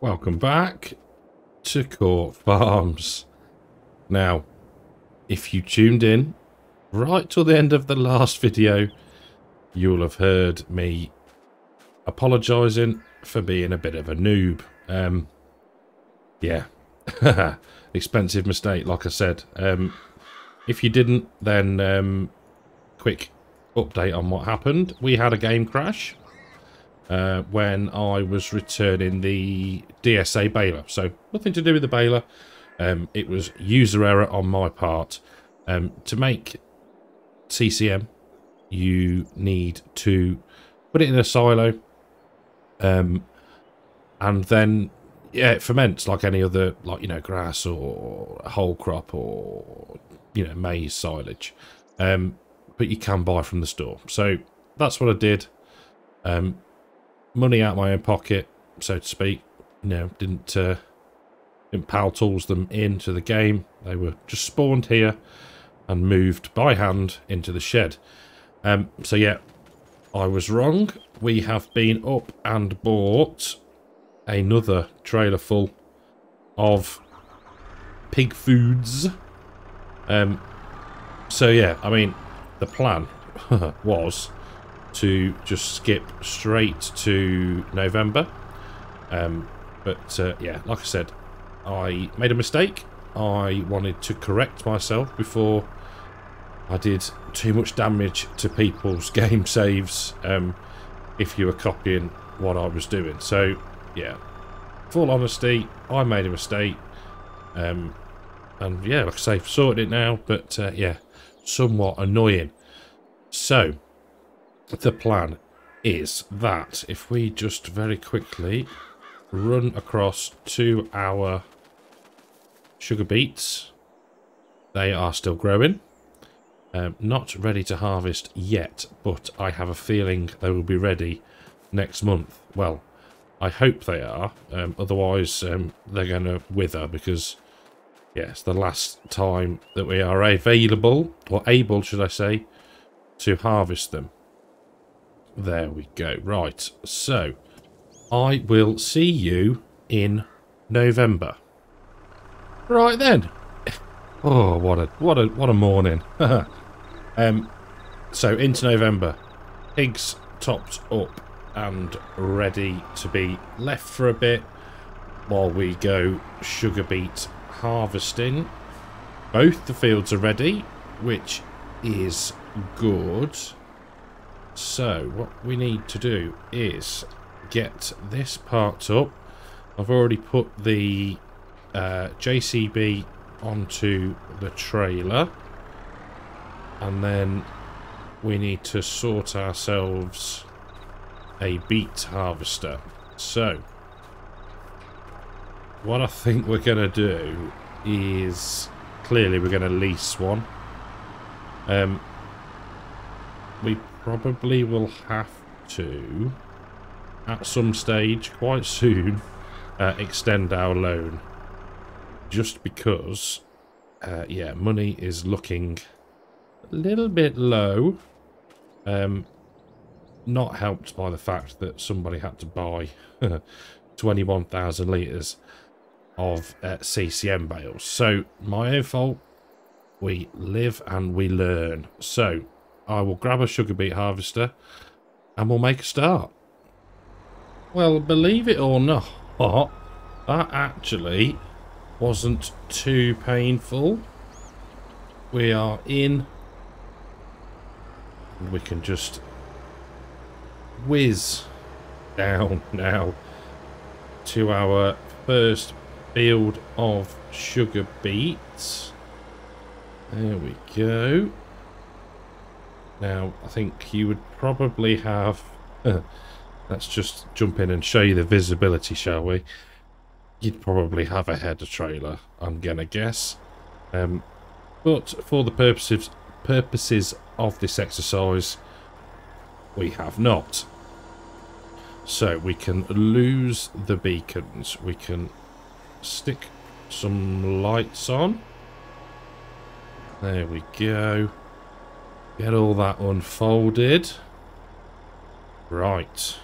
Welcome back to Court Farms. Now, if you tuned in right till the end of the last video, you'll have heard me apologising for being a bit of a noob. Yeah, expensive mistake, like I said. If you didn't, then quick update on what happened. We had a game crash when I was returning the DSA baler. So nothing to do with the baler. It was user error on my part. To make CCM, you need to put it in a silo, and then it ferments like any other, like, grass or whole crop or maize silage. But you can buy from the store. So that's what I did. Money out my own pocket, so to speak. Didn't pal tools them into the game. They were just spawned here and moved by hand into the shed. So yeah, I was wrong. We have been up and bought another trailer full of pig foods. So yeah, I mean, the plan was to just skip straight to November. But yeah, like I said, I made a mistake. I wanted to correct myself before I did too much damage to people's game saves, if you were copying what I was doing. So yeah, full honesty, I made a mistake. And yeah, like I say, sorted it now, but yeah, somewhat annoying. So the plan is that if we just very quickly run across to our sugar beets, they are still growing. Not ready to harvest yet, but I have a feeling they will be ready next month. Well, I hope they are. Otherwise, they're going to wither because, yes, the last time that we are available, or able, should I say, to harvest them. There we go. Right, so I will see you in November. Right then. Oh, what a morning. So into November, pigs topped up and ready to be left for a bit while we go sugar beet harvesting. Both the fields are ready, which is good. So what we need to do is get this parked up. I've already put the JCB onto the trailer, and then we need to sort ourselves a beet harvester. So what I think we're going to do is, clearly we're going to lease one. We probably will have to, at some stage quite soon, extend our loan, just because yeah, money is looking a little bit low, not helped by the fact that somebody had to buy 21,000 litres of CCM bales. So my own fault. We live and we learn. So I will grab a sugar beet harvester and we'll make a start. Well, believe it or not, that actually wasn't too painful. We are in, and we can just whiz down now to our first field of sugar beets. There we go. Now, I think you would probably have... let's just jump in and show you the visibility, shall we? You'd probably have a header trailer, I'm gonna guess. But for the purposes of this exercise, we have not. So we can lose the beacons. We can stick some lights on. There we go. Get all that unfolded. Right.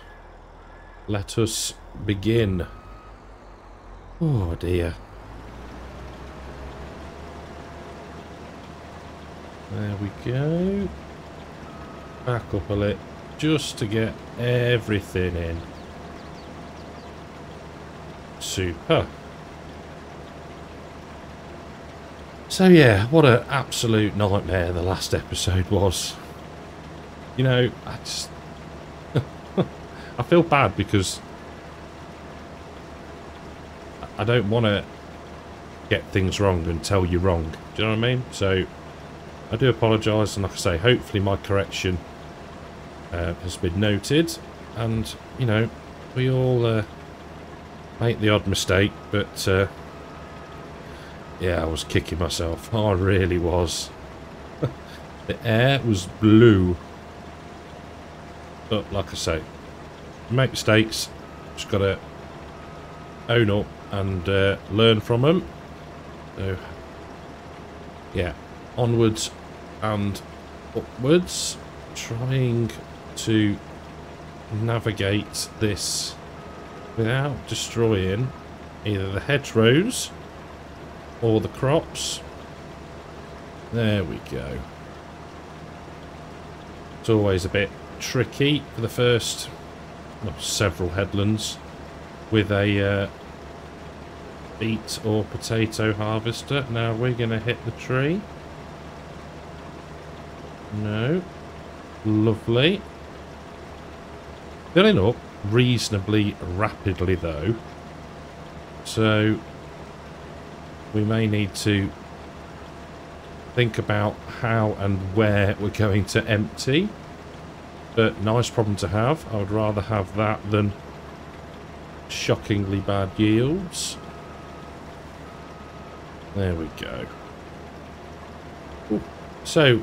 Let us begin. Oh dear. There we go. Back up a little, just to get everything in. Super. So yeah, what an absolute nightmare the last episode was. You know, I just... I feel bad because I don't want to get things wrong and tell you wrong. Do you know what I mean? So I do apologise, and like I say, hopefully my correction has been noted. And, you know, we all make the odd mistake, but yeah, I was kicking myself. I really was. The air was blue. But like I say, make mistakes, just got to own up and learn from them. So, yeah, onwards and upwards, trying to navigate this without destroying either the hedgerows or the crops. There we go. It's always a bit tricky for the first, well, several headlands with a beet or potato harvester. Now we're going to hit the tree. No. Lovely. Filling up reasonably rapidly though, so we may need to think about how and where we're going to empty. But nice problem to have. I would rather have that than shockingly bad yields. There we go. Ooh. So,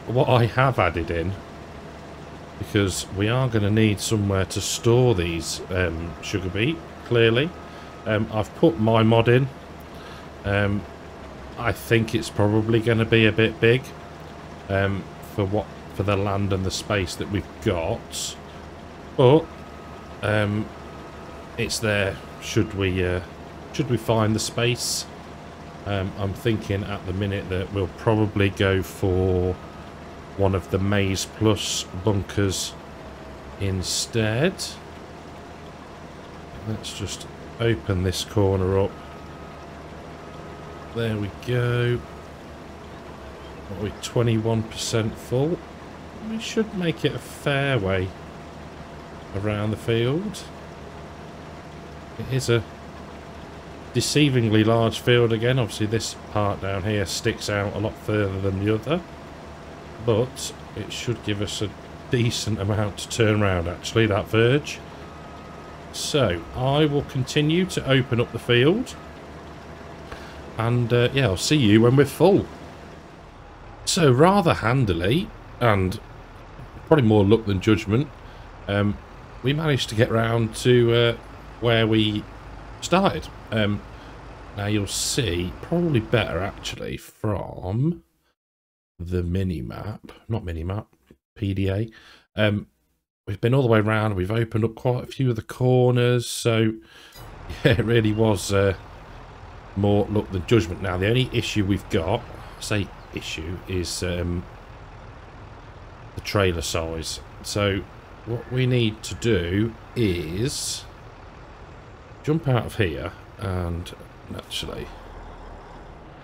what I have added in, because we are going to need somewhere to store these sugar beet, clearly. I've put my mod in. I think it's probably going to be a bit big for the land and the space that we've got, but it's there should we find the space. I'm thinking at the minute that we'll probably go for one of the Maize Plus bunkers instead. Let's just open this corner up. There we go. What are we, 21% full? We should make it a fair way around the field. It is a deceivingly large field again. Obviously this part down here sticks out a lot further than the other, but it should give us a decent amount to turn around, actually, that verge. So I will continue to open up the field, and yeah, I'll see you when we're full. So rather handily, and probably more luck than judgment, we managed to get round to where we started. Now you'll see, probably better actually from the mini-map, not mini-map, PDA. We've been all the way around, we've opened up quite a few of the corners, so yeah, it really was more luck than judgment. Now the only issue we've got, say issue, is the trailer size. So what we need to do is jump out of here and actually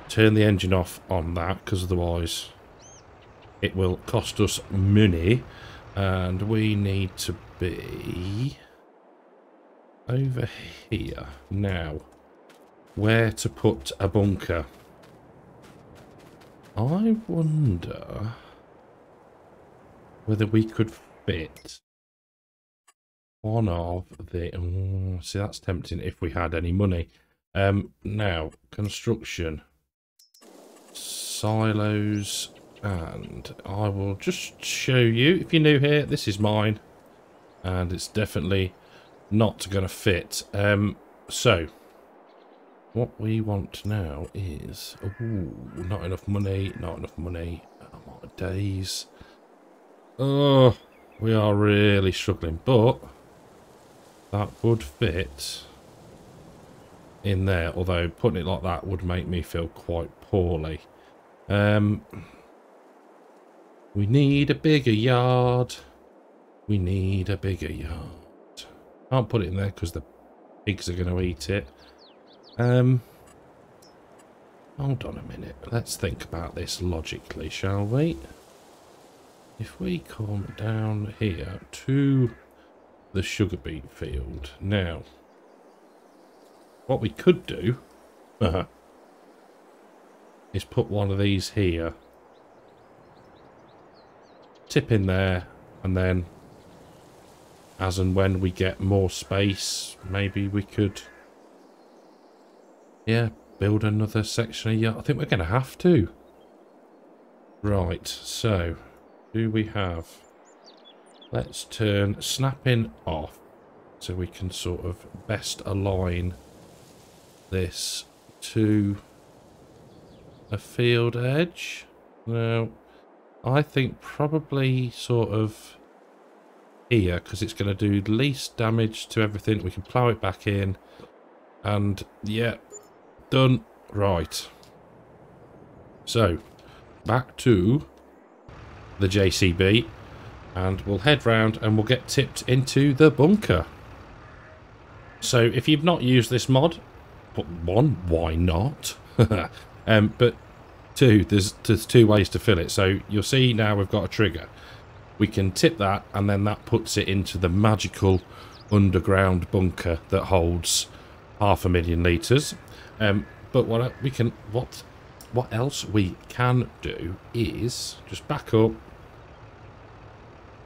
turn the engine off on that, because otherwise it will cost us money, and we need to be over here. Now, where to put a bunker? I wonder whether we could fit one of the... see, that's tempting if we had any money. Now, construction, silos, and I will just show you, if you're new here, this is mine, and it's definitely not going to fit. So, what we want now is... ooh, not enough money, not enough money. Oh my days. Oh, we are really struggling, but that would fit in there, although putting it like that would make me feel quite poorly. We need a bigger yard. We need a bigger yard. Can't put it in there because the pigs are going to eat it. Hold on a minute. Let's think about this logically, shall we? If we come down here to the sugar beet field. Now, what we could do is put one of these here. Tip in there, and then as and when we get more space, maybe we could, yeah, build another section of yard. I think we're going to have to. Right, so do we have... Let's turn snapping off so we can sort of best align this to a field edge. Now, I think probably sort of here, because it's going to do the least damage to everything. We can plough it back in, and yeah, done. Right. So, back to the JCB, and we'll head round and we'll get tipped into the bunker. So, if you've not used this mod, one, why not? But two, there's two ways to fill it. So you'll see now we've got a trigger. We can tip that, and then that puts it into the magical underground bunker that holds 500,000 litres. But what else we can do is just back up.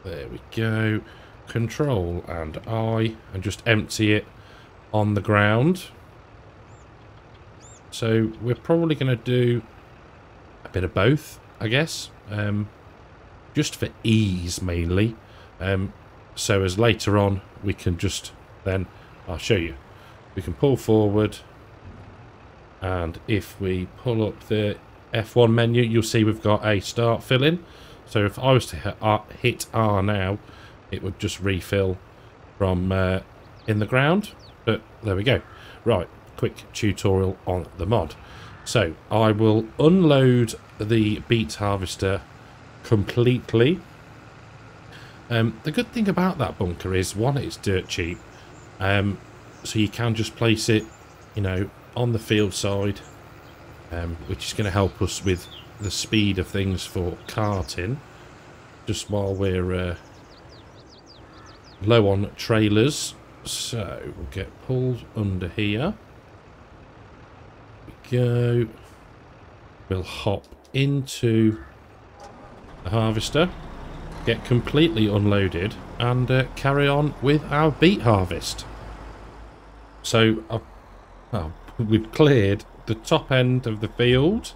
There we go. Control and I, and just empty it on the ground. So we're probably going to do a bit of both, I guess, just for ease mainly, so as later on we can just then, I'll show you, we can pull forward, and if we pull up the F1 menu, you'll see we've got a start filling. So if I was to hit R now, it would just refill from in the ground. But there we go. Right, quick tutorial on the mod. So I will unload the beet harvester completely. The good thing about that bunker is, one, it's dirt cheap, so you can just place it, you know, on the field side, which is going to help us with the speed of things for carting, just while we're low on trailers. So we'll get pulled under here. Go. We'll hop into the harvester, get completely unloaded, and carry on with our beet harvest. So we've cleared the top end of the field,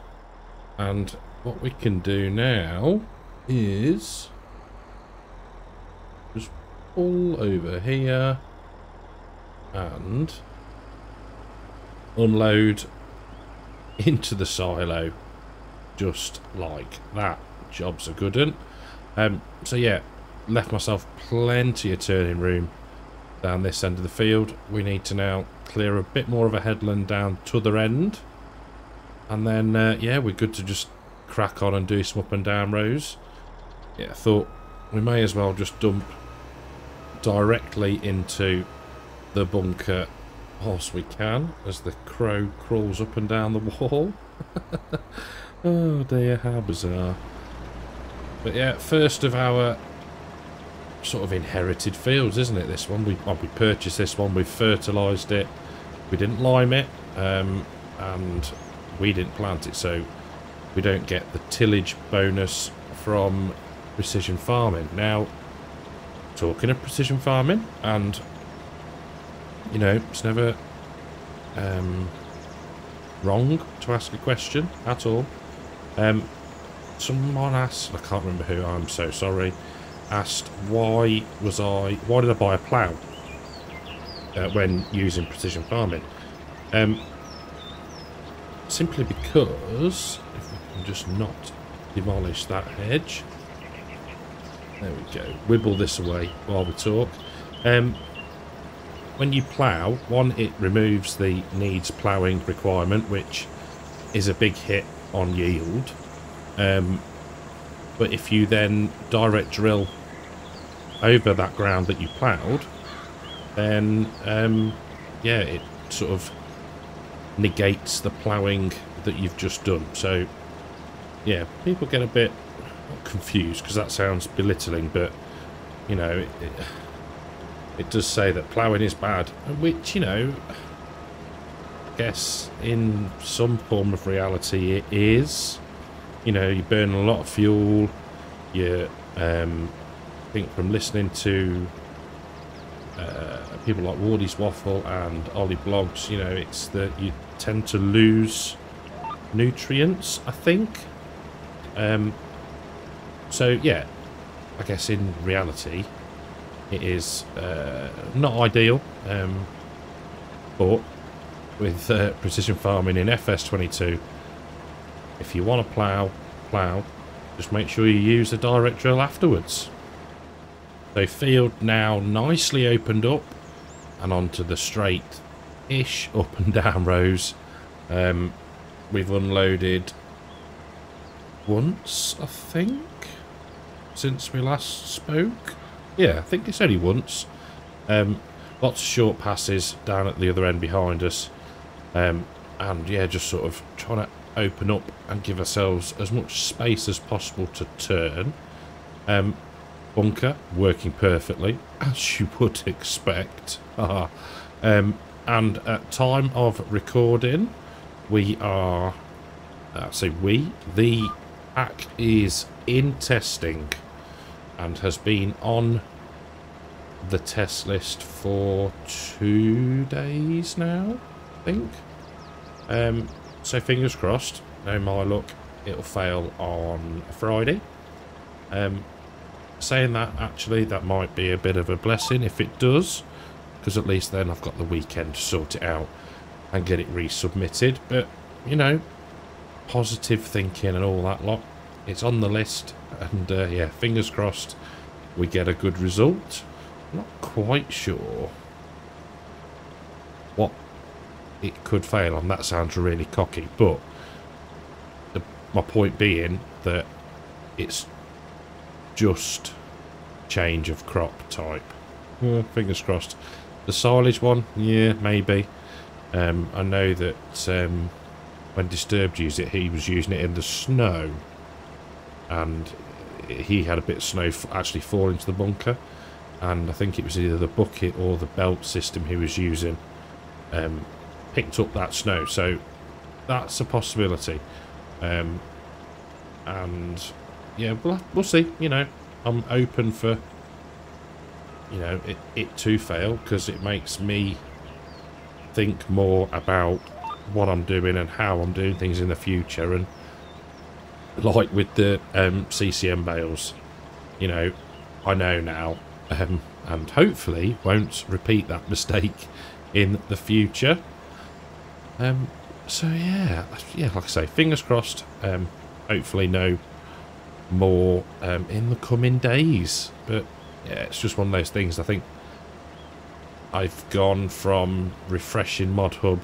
and what we can do now is just pull over here and unload into the silo, just like that. Job's a good one. So yeah, left myself plenty of turning room down this end of the field. We need to now clear a bit more of a headland down to the end, and then yeah, we're good to just crack on and do some up and down rows. Yeah, I thought we may as well just dump directly into the bunker whilst we can, as the crow crawls up and down the wall. Oh dear, how bizarre. But yeah, first of our sort of inherited fields, isn't it, this one? We purchased this one, we've fertilised it, we didn't lime it, and we didn't plant it, so we don't get the tillage bonus from precision farming. Now, talking of precision farming, and you know, it's never wrong to ask a question at all. Someone asked, I can't remember who, I'm so sorry, asked why did I buy a plough when using precision farming? Simply because, if we can just not demolish that hedge, there we go, wibble this away while we talk. when you plough, one, it removes the needs ploughing requirement, which is a big hit on yield. But if you then direct drill over that ground that you ploughed, then yeah, it sort of negates the ploughing that you've just done. So yeah, people get a bit confused because that sounds belittling, but you know, it does say that ploughing is bad, which, you know, I guess in some form of reality it is. You know, you burn a lot of fuel. You I think from listening to people like Wardy's Waffle and Ollie Blogs, you know, it's that you tend to lose nutrients, I think. So yeah, I guess in reality it is not ideal, but with precision farming in FS22, if you want to plough, just make sure you use a direct drill afterwards. So field now nicely opened up and onto the straight-ish up and down rows. We've unloaded once, I think, since we last spoke. Yeah, I think it's only once. Lots of short passes down at the other end behind us. And yeah, just sort of trying to open up and give ourselves as much space as possible to turn. Bunker working perfectly, as you would expect. And at time of recording, we are... the pack is in testing and has been on the test list for 2 days now, I think. So fingers crossed, no my luck, it'll fail on Friday. Saying that, actually, that might be a bit of a blessing if it does, because at least then I've got the weekend to sort it out and get it resubmitted. But, you know, positive thinking and all that lot, it's on the list, and yeah, fingers crossed we get a good result. Not quite sure what it could fail on. That sounds really cocky, but my point being that it's just change of crop type. Fingers crossed. The silage one, yeah, maybe. I know that when Disturbed used it, he was using it in the snow, and he had a bit of snow actually fall into the bunker, and I think it was either the bucket or the belt system he was using picked up that snow, so that's a possibility. And yeah, we'll see. You know, I'm open for, you know, it to fail, because it makes me think more about what I'm doing and how I'm doing things in the future. And like with the CCM bales, you know, I know now, and hopefully won't repeat that mistake in the future. So yeah, like I say, fingers crossed. Hopefully no more in the coming days. But yeah, it's just one of those things. I think I've gone from refreshing Mod Hub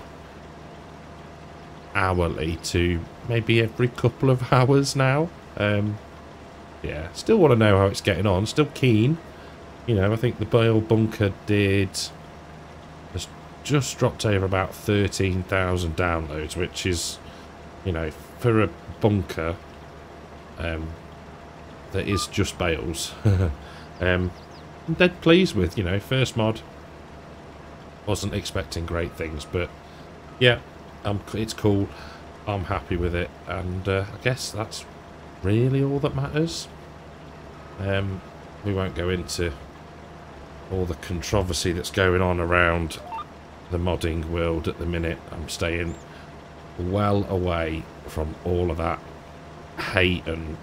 hourly to maybe every couple of hours now. Yeah, still want to know how it's getting on. Still keen. You know, I think the bale bunker has just dropped over about 13,000 downloads, which is, you know, for a bunker that is just bales. I'm dead pleased with, you know, first mod. Wasn't expecting great things, but yeah, it's cool. I'm happy with it, and I guess that's really all that matters. We won't go into all the controversy that's going on around the modding world at the minute. I'm staying well away from all of that hate and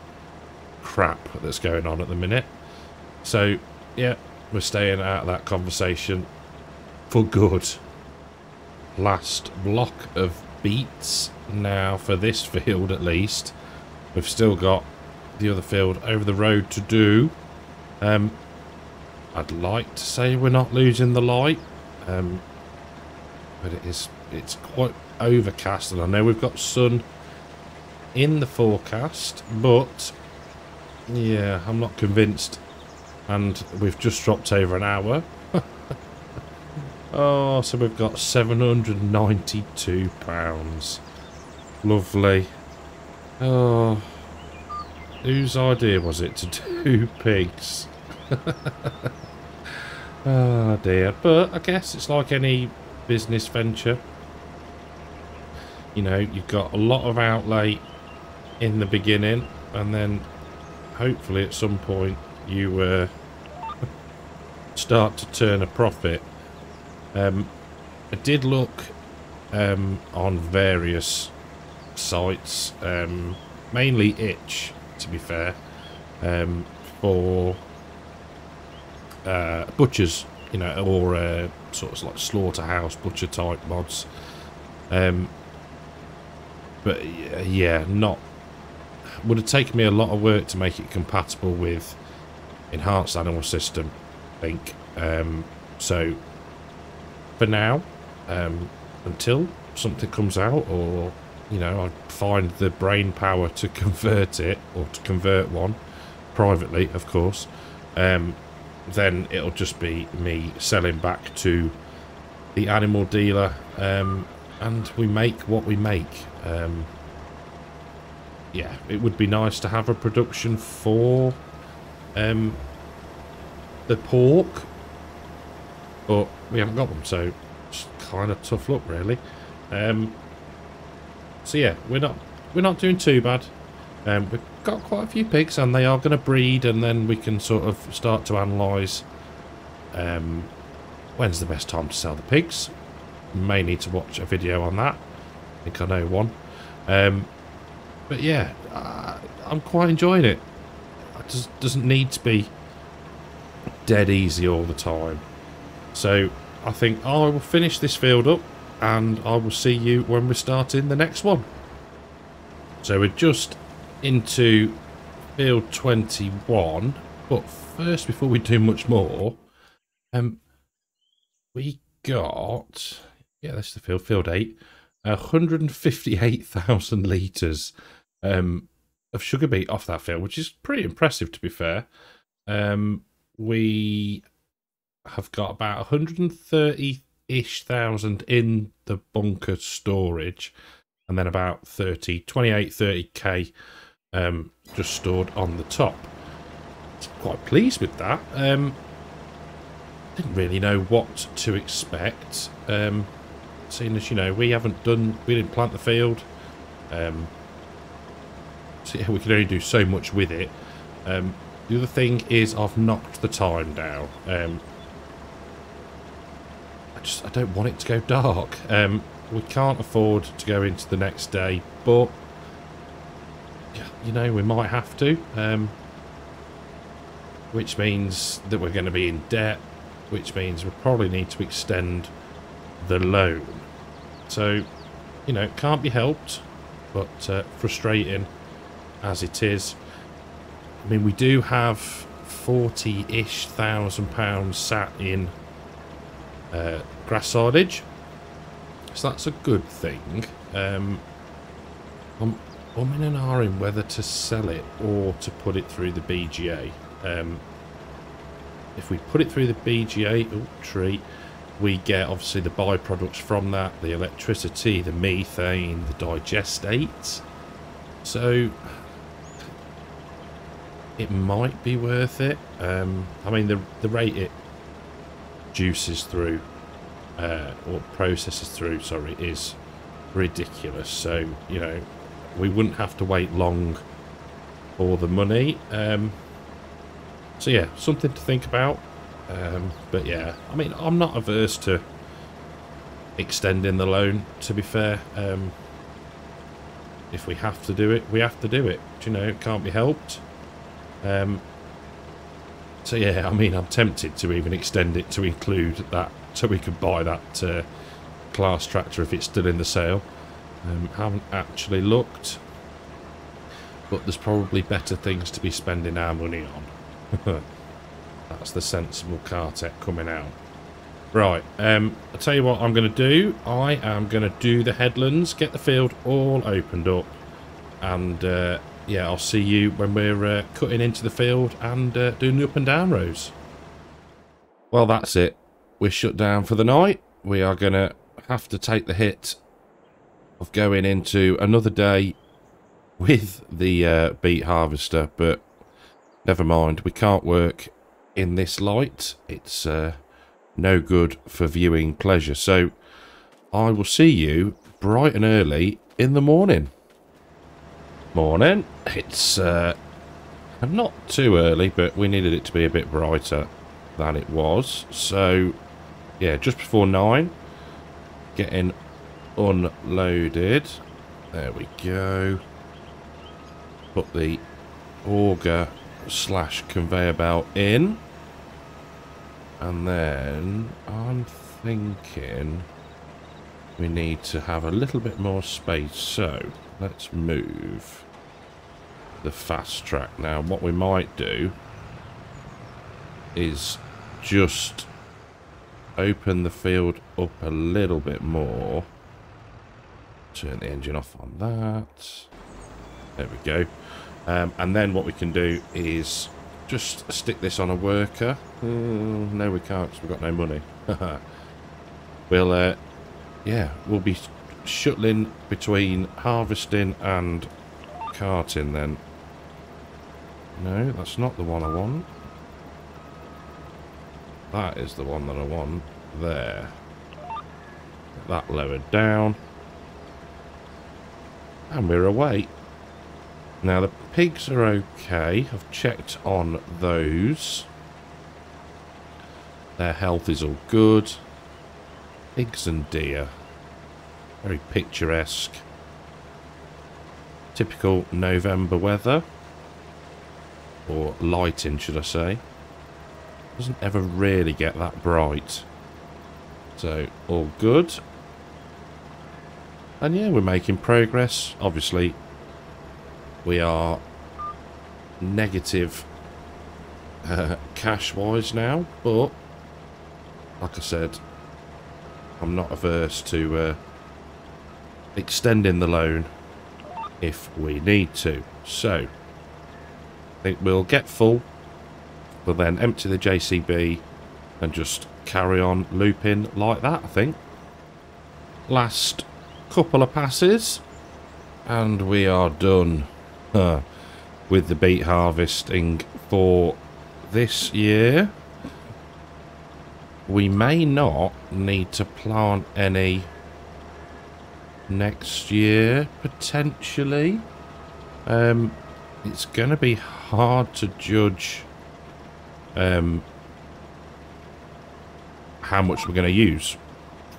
crap that's going on at the minute. So yeah, we're staying out of that conversation for good. Last block of beets now for this field, at least. We've still got the other field over the road to do. I'd like to say we're not losing the light. but it's quite overcast, and I know we've got sun in the forecast, but yeah, I'm not convinced. And we've just dropped over an hour. Oh, so we've got £792. Lovely. Oh, whose idea was it to do pigs? Oh dear. But I guess it's like any business venture. You know, you've got a lot of outlay in the beginning, and then hopefully at some point you start to turn a profit. I did look on various sites, mainly Itch, to be fair, for butchers, you know, or sort of like slaughterhouse butcher type mods. But yeah, would have taken me a lot of work to make it compatible with enhanced animal system, I think. So for now, until something comes out, or you know, I find the brain power to convert it, or to convert one privately, of course, then it'll just be me selling back to the animal dealer, and we make what we make. Yeah, it would be nice to have a production for the pork, but we haven't got them, so it's kind of tough luck, really. So yeah, we're not doing too bad. We've got quite a few pigs, and they are going to breed, and then we can sort of start to analyse when's the best time to sell the pigs. We may need to watch a video on that. I think I know one. But yeah, I'm quite enjoying it. It doesn't need to be dead easy all the time. So I think I will finish this field up, and I will see you when we're starting the next one. So we're just into field 21, but first, before we do much more, we got, yeah, that's the field 8, 158,000 litres of sugar beet off that field, which is pretty impressive, to be fair. We have got about 130-ish thousand in the bunker storage, and then about 30k just stored on the top. I'm quite pleased with that. Didn't really know what to expect, seeing as, you know, we didn't plant the field, so yeah, we can only do so much with it. The other thing is I've knocked the time down. I don't want it to go dark. We can't afford to go into the next day, but you know, we might have to, which means that we're going to be in debt, which means we probably need to extend the loan. So, you know, it can't be helped, but frustrating as it is. I mean, we do have 40-ish thousand pounds sat in grass silage, so that's a good thing. I'm in and ahhing whether to sell it or to put it through the BGA. If we put it through the BGA, we get obviously the byproducts from that, the electricity, the methane, the digestate. So it might be worth it. I mean, the rate it juices through, or processes through, sorry, is ridiculous. So, you know, we wouldn't have to wait long for the money. So yeah, something to think about. But yeah, I mean, I'm not averse to extending the loan, to be fair. If we have to do it, we have to do it. You know, it can't be helped. So yeah, I mean, I'm tempted to even extend it to include that, so we could buy that class tractor if it's still in the sale. Haven't actually looked, but there's probably better things to be spending our money on. That's the sensible Cartech coming out. Right, I'll tell you what I'm going to do. I am going to do the headlands, get the field all opened up, and yeah, I'll see you when we're cutting into the field and doing the up and down rows. Well, that's it. We're shut down for the night. We are going to have to take the hit of going into another day with the beet harvester, but never mind. We can't work in this light. It's no good for viewing pleasure. So I will see you bright and early in the morning. Morning. It's not too early, but we needed it to be a bit brighter than it was. So yeah, just before 9, getting unloaded. There we go. Put the auger / conveyor belt in. And then I'm thinking we need to have a little bit more space. So let's move the fast track. Now what we might do is just open the field up a little bit more. Turn the engine off on that. There we go. And then what we can do is just stick this on a worker. No, we can't because we've got no money. We'll, yeah, we'll be shuttling between harvesting and carting then. No, that's not the one I want. That is the one that I want. There. Get that lowered down. And we're away. Now the pigs are okay. I've checked on those. Their health is all good. Pigs and deer. Very picturesque. Typical November weather. Or lighting, should I say. Doesn't ever really get that bright. So, all good. And yeah, we're making progress. Obviously, we are negative cash-wise now, but like I said, I'm not averse to extending the loan if we need to. So, I think we'll get full. We'll then empty the JCB and just carry on looping like that, I think. Last couple of passes and we are done with the beet harvesting for this year. We may not need to plant any next year, potentially. It's going to be hard to judge how much we're going to use,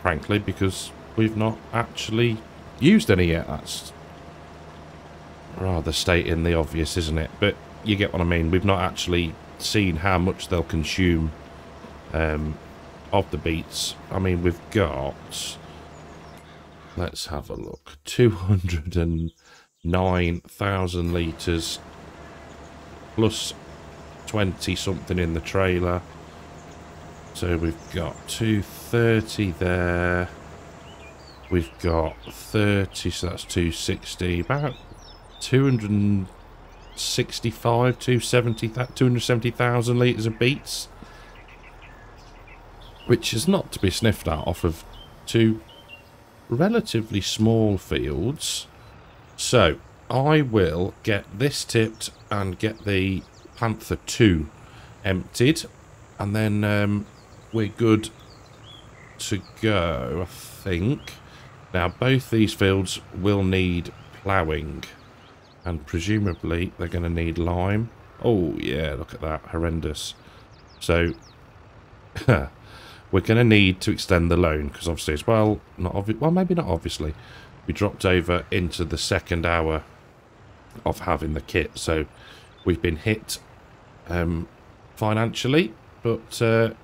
frankly, because we've not actually used any yet. That's rather stating the obvious, isn't it? But you get what I mean. We've not actually seen how much they'll consume of the beets. I mean, we've got, let's have a look, 209,000 litres plus 20 something in the trailer. So we've got 230 there. We've got 30, so that's 260. About 265, 270,000 litres of beets, which is not to be sniffed at off of 2 relatively small fields. So I will get this tipped and get the Panther 2 emptied, and then we're good to go, I think. Now both these fields will need ploughing, and presumably they're going to need lime. Oh yeah, look at that, horrendous. So we're going to need to extend the loan, because obviously as well, well, maybe not obviously, we dropped over into the second hour of having the kit, so we've been hit financially, but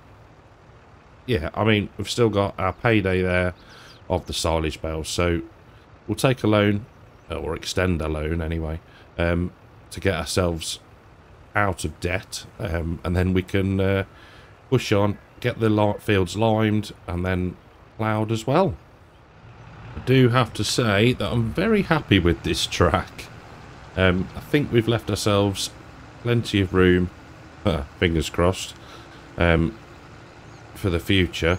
yeah, I mean, we've still got our payday there of the silage bales, so we'll take a loan, or extend a loan anyway, to get ourselves out of debt, and then we can push on, get the fields limed and then ploughed as well. I do have to say that I'm very happy with this track. I think we've left ourselves plenty of room, fingers crossed, for the future.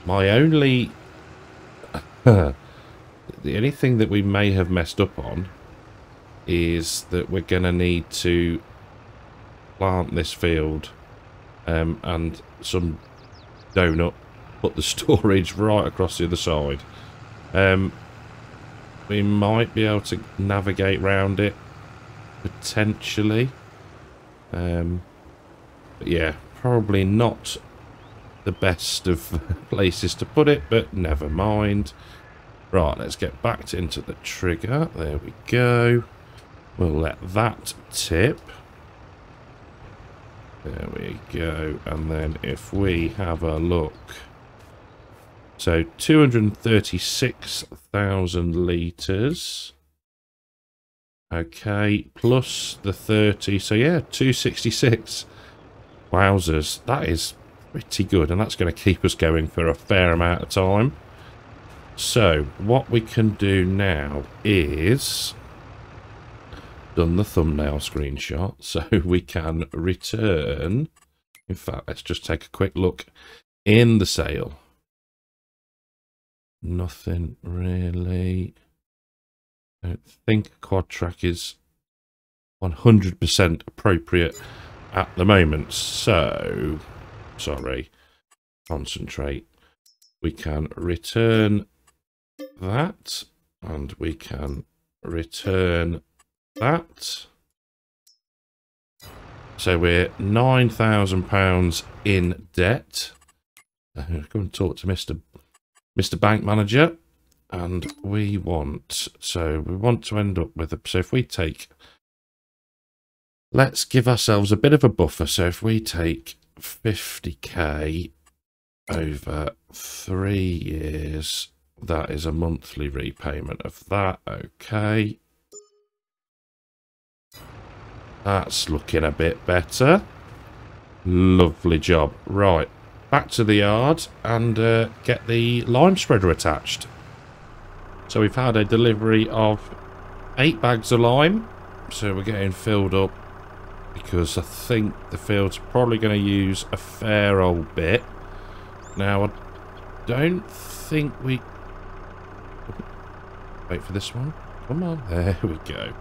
My only... the only thing that we may have messed up on is that we're going to need to plant this field and some donut, put the storage right across the other side. We might be able to navigate round it, potentially. But yeah, probably not the best of places to put it, but never mind. Right, let's get back into the trigger. There we go. We'll let that tip. There we go. And then if we have a look. So 236,000 litres. Okay, plus the 30. So yeah, 266. Wowzers. That is pretty good. And that's going to keep us going for a fair amount of time. So what we can do now is... done the thumbnail screenshot. So we can return... in fact, let's just take a quick look in the sale. Nothing really. I don't think quad track is 100% appropriate at the moment. So, sorry, concentrate. We can return that, and we can return that. So we're £9,000 in debt. Go and talk to Mr. Bank Manager, and we want to end up with a, so if we take, let's give ourselves a bit of a buffer. So if we take 50k over 3 years, that is a monthly repayment of that. Okay, that's looking a bit better. Lovely job. Right, back to the yard and get the lime spreader attached. So we've had a delivery of 8 bags of lime. So we're getting filled up because I think the field's probably going to use a fair old bit. Now, I don't think we... wait for this one. Come on. There we go.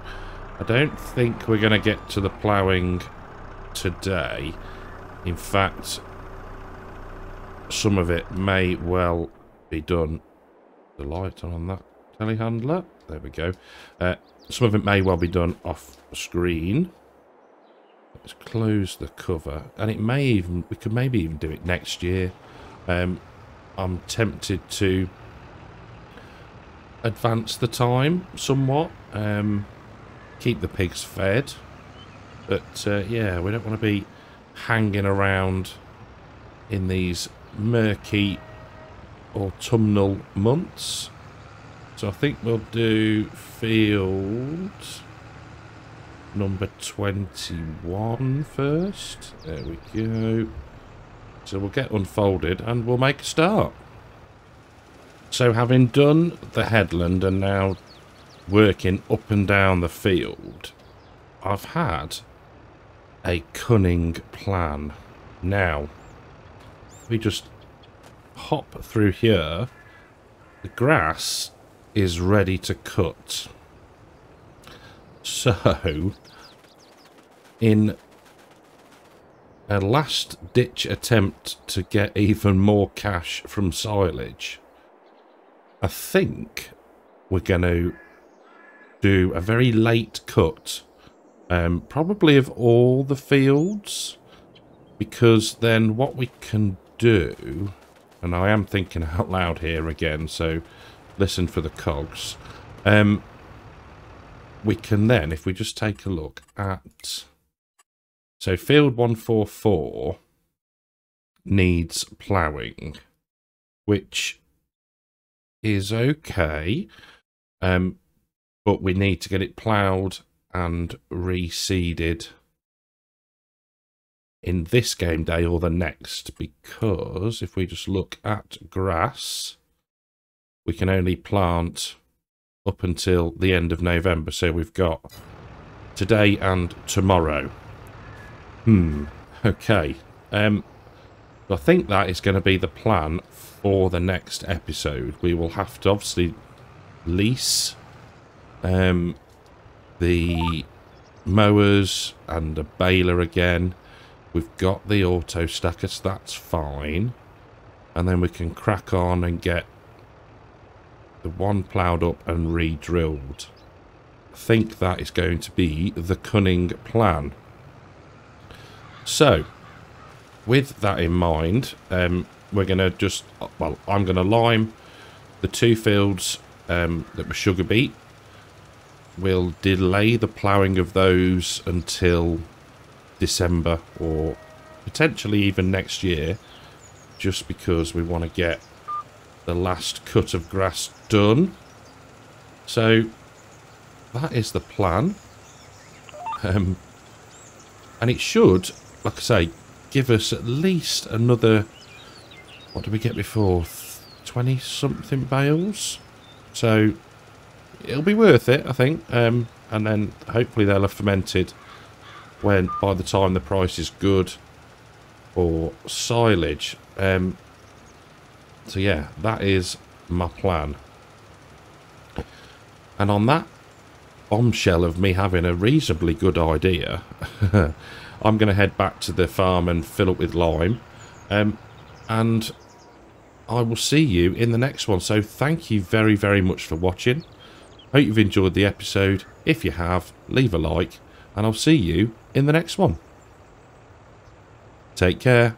I don't think we're going to get to the ploughing today. In fact... some of it may well be done. The light on that telehandler. There we go. Some of it may well be done off screen. Let's close the cover, and it may even, we could maybe even do it next year. I'm tempted to advance the time somewhat. Keep the pigs fed, but yeah, we don't want to be hanging around in these murky autumnal months. So I think we'll do field number 21 first. There we go. So we'll get unfolded and we'll make a start. So having done the headland and now working up and down the field, I've had a cunning plan. Now, we just hop through here. The grass is ready to cut. So, in a last-ditch attempt to get even more cash from silage, I think we're going to do a very late cut, probably of all the fields, because then what we can do, and I am thinking out loud here again, so listen for the cogs. We can then, if we just take a look at, so field 144 needs ploughing, which is okay, but we need to get it ploughed and reseeded in this game day or the next, because if we just look at grass, we can only plant up until the end of November. So we've got today and tomorrow. Okay. I think that is going to be the plan for the next episode. We will have to obviously lease the mowers and a baler again. We've got the auto stacker, so that's fine. And then we can crack on and get the one ploughed up and re-drilled. I think that is going to be the cunning plan. So, with that in mind, we're going to just, well, I'm going to lime the 2 fields that were sugar beet. We'll delay the ploughing of those until December or potentially even next year, just because we want to get the last cut of grass done. So that is the plan, and it should, like I say, give us at least another, what did we get before, 20 something bales. So it'll be worth it, I think, and then hopefully they'll have fermented when, by the time the price is good for silage. So yeah, that is my plan. And on that bombshell of me having a reasonably good idea, I'm going to head back to the farm and fill up with lime, and I will see you in the next one. So thank you very, very much for watching. Hope you've enjoyed the episode. If you have, leave a like, and I'll see you in the next one. Take care.